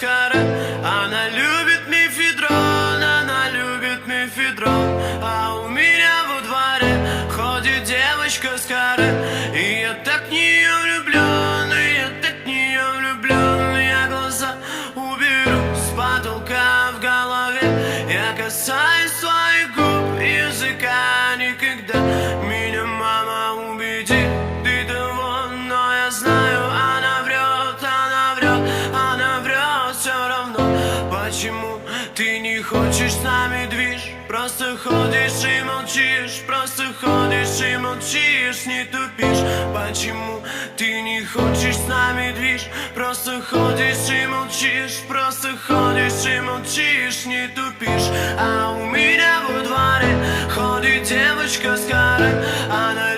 каре. Она любит мефедрон, она любит мефедрон. А у меня во дворе ходит девочка с каре. И я так в нее влюблен, и я так в нее влюблен. Я глаза уберу с потолка в голове. Я касаюсь своих губ, языка никогда. Меня мама убедит, ты того, но я знаю, она врет, она врет, она врет все равно. Почему ты не хочешь с нами движ? Просто ходишь и молчишь, просто ходишь и молчишь, не тупишь. Почему ты не хочешь с нами движ? Просто ходишь и молчишь, просто ходишь и молчишь, не тупишь. А у меня во дворе ходит девочка с каре. Она